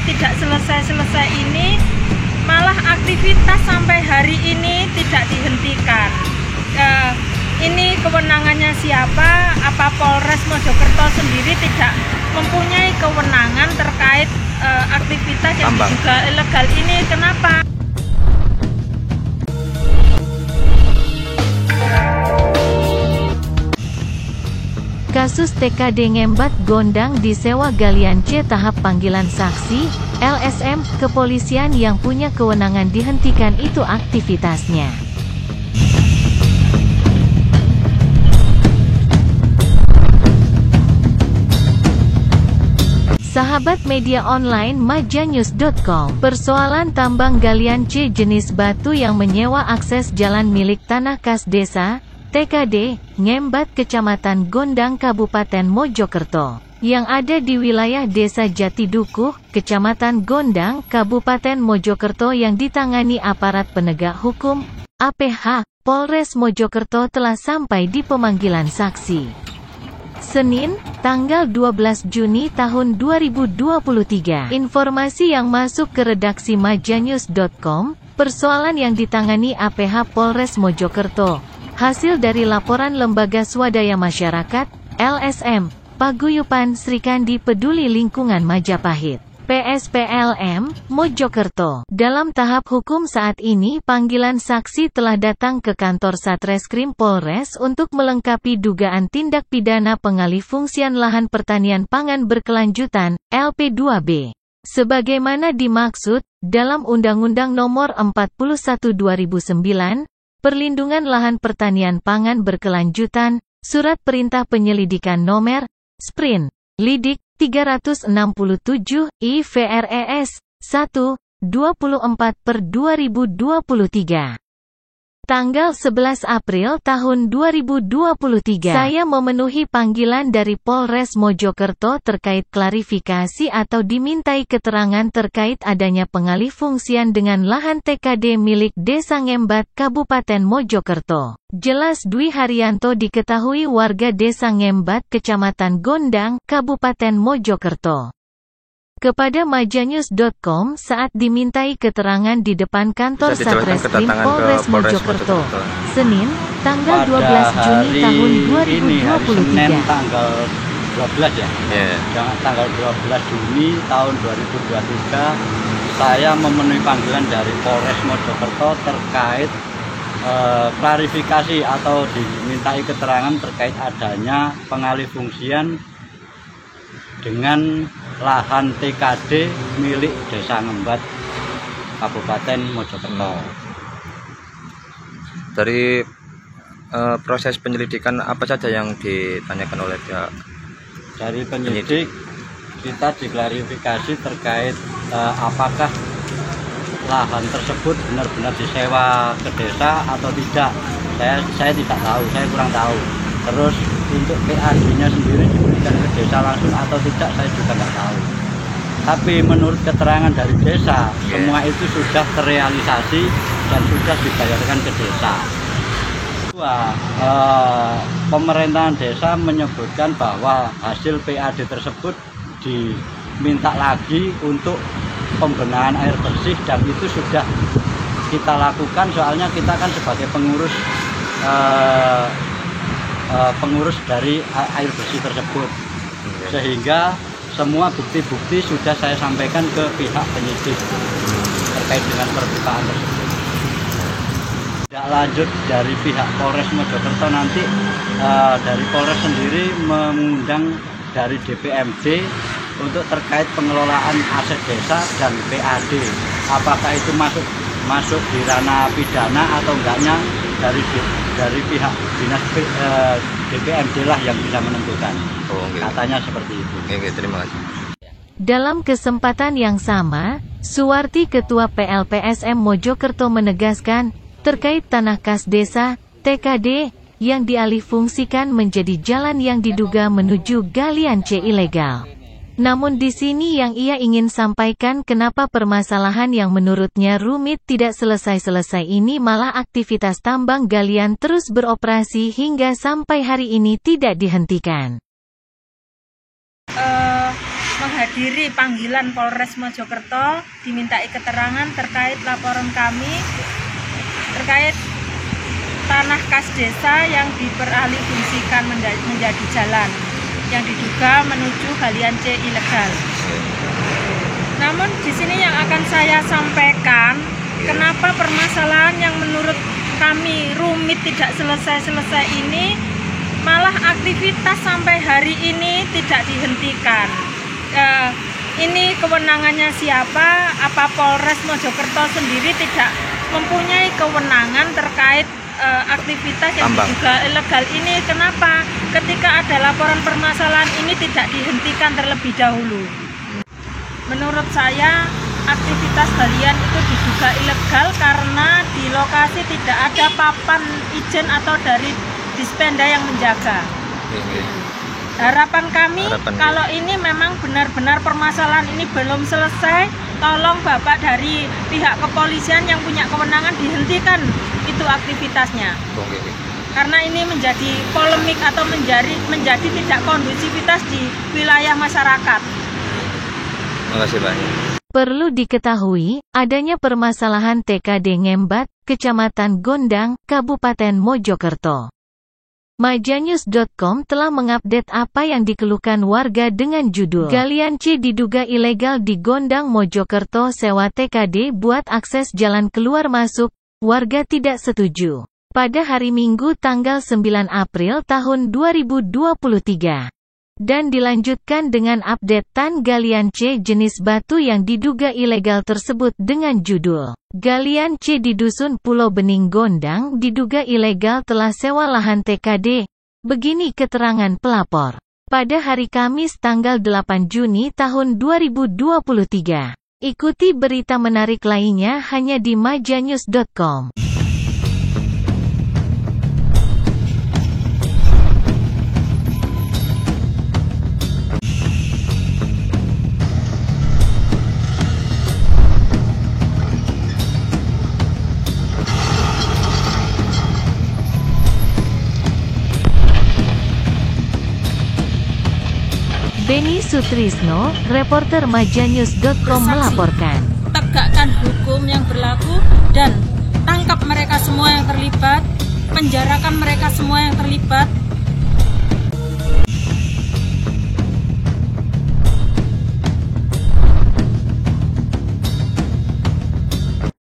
tidak selesai-selesai ini, malah aktivitas sampai hari ini tidak dihentikan. Ini kewenangannya siapa? Apa Polres Mojokerto sendiri tidak mempunyai kewenangan terkait aktivitas yang juga ilegal ini? Kenapa? Kasus TKD ngembat gondang disewa galian C tahap panggilan saksi, LSM, kepolisian yang punya kewenangan dihentikan itu aktivitasnya. Sahabat media online majanews.com, persoalan tambang galian C jenis batu yang menyewa akses jalan milik Tanah Kas Desa, TKD, Ngembat Kecamatan Gondang Kabupaten Mojokerto, yang ada di wilayah Desa Jatidukuh, Kecamatan Gondang, Kabupaten Mojokerto yang ditangani aparat penegak hukum, APH, Polres Mojokerto telah sampai di pemanggilan saksi. Senin, tanggal 12 Juni tahun 2023. Informasi yang masuk ke redaksi majanews.com, persoalan yang ditangani APH Polres Mojokerto. Hasil dari laporan Lembaga Swadaya Masyarakat, LSM, Paguyuban Srikandi Peduli Lingkungan Majapahit, PSPLM, Mojokerto. Dalam tahap hukum saat ini panggilan saksi telah datang ke kantor Satreskrim Polres untuk melengkapi dugaan tindak pidana pengalihfungsian lahan pertanian pangan berkelanjutan, LP2B. Sebagaimana dimaksud, dalam Undang-Undang Nomor 41 2009, Perlindungan Lahan Pertanian Pangan Berkelanjutan, Surat Perintah Penyelidikan Nomer, Sprin, Lidik, 367, IVRES, 1, 24/2023. Tanggal 11 April tahun 2023. Saya memenuhi panggilan dari Polres Mojokerto terkait klarifikasi atau dimintai keterangan terkait adanya pengalihfungsian dengan lahan TKD milik Desa Ngembat Kabupaten Mojokerto. Jelas Dwi Haryanto diketahui warga Desa Ngembat Kecamatan Gondang, Kabupaten Mojokerto. Kepada majanews.com saat dimintai keterangan di depan kantor Satreskrim Polres Mojokerto, Senin, tanggal 12 Juni tahun 2023. Senin tanggal 12 ya? Tanggal 12 Juni tahun 2023, saya memenuhi panggilan dari Polres Mojokerto terkait klarifikasi atau dimintai keterangan terkait adanya pengalihfungsian dengan lahan TKD milik Desa Ngembat Kabupaten Mojokerto. Dari proses penyelidikan apa saja yang ditanyakan oleh pihak? Dari penyidik kita diklarifikasi terkait apakah lahan tersebut benar-benar disewa ke desa atau tidak. Saya tidak tahu, saya kurang tahu. Terus untuk PAD-nya sendiri diberikan ke desa langsung atau tidak, saya juga nggak tahu. Tapi menurut keterangan dari desa, semua itu sudah terrealisasi dan sudah dibayarkan ke desa. Pemerintahan desa menyebutkan bahwa hasil PAD tersebut diminta lagi untuk pembenahan air bersih, dan itu sudah kita lakukan, soalnya kita kan sebagai pengurus dari air bersih tersebut, sehingga semua bukti-bukti sudah saya sampaikan ke pihak penyidik terkait dengan perbukaan tersebut. Tidak lanjut dari pihak Polres Mojokerto nanti dari Polres sendiri mengundang dari DPMD untuk terkait pengelolaan aset desa dan PAD. Apakah itu masuk di ranah pidana atau enggaknya dari pihak dinas DPMD lah yang bisa menentukan. Katanya seperti itu. Terima kasih. Dalam kesempatan yang sama, Suwarti Ketua PLPSM Mojokerto menegaskan, terkait Tanah Kas Desa, TKD, yang dialihfungsikan menjadi jalan yang diduga menuju galian C ilegal. Namun di sini yang ia ingin sampaikan, kenapa permasalahan yang menurutnya rumit tidak selesai-selesai ini malah aktivitas tambang galian terus beroperasi hingga sampai hari ini tidak dihentikan. menghadiri panggilan Polres Mojokerto dimintai keterangan terkait laporan kami terkait tanah kas desa yang diperalihfungsikan menjadi jalan yang diduga menuju galian C ilegal. Namun di sini yang akan saya sampaikan, kenapa permasalahan yang menurut kami rumit tidak selesai-selesai ini malah aktivitas sampai hari ini tidak dihentikan. Ini kewenangannya siapa? Apa Polres Mojokerto sendiri tidak mempunyai kewenangan terkait aktivitas yang diduga ilegal ini? Kenapa ketika ada laporan permasalahan ini tidak dihentikan terlebih dahulu? Menurut saya aktivitas galian itu diduga ilegal karena di lokasi tidak ada papan izin atau dari Dispenda yang menjaga. Harapan kami kalau ini memang benar-benar permasalahan ini belum selesai, tolong Bapak dari pihak kepolisian yang punya kewenangan dihentikan itu aktivitasnya. Karena ini menjadi polemik atau menjadi tidak kondusivitas di wilayah masyarakat. Terima kasih banyak. Perlu diketahui, adanya permasalahan TKD Ngembat, Kecamatan Gondang, Kabupaten Mojokerto. Majanyus.com telah mengupdate apa yang dikeluhkan warga dengan judul Galian C diduga ilegal di Gondang Mojokerto, sewa TKD buat akses jalan keluar masuk, warga tidak setuju. Pada hari Minggu tanggal 9 April tahun 2023. Dan dilanjutkan dengan update tan galian C jenis batu yang diduga ilegal tersebut dengan judul Galian C di Dusun Pulau Bening Gondang diduga ilegal telah sewa lahan TKD. Begini keterangan pelapor. Pada hari Kamis tanggal 8 Juni tahun 2023. Ikuti berita menarik lainnya hanya di majanyus.com. Beni Sutrisno, reporter majanyus.com melaporkan. Tegakkan hukum yang berlaku dan tangkap mereka semua yang terlibat, penjarakan mereka semua yang terlibat,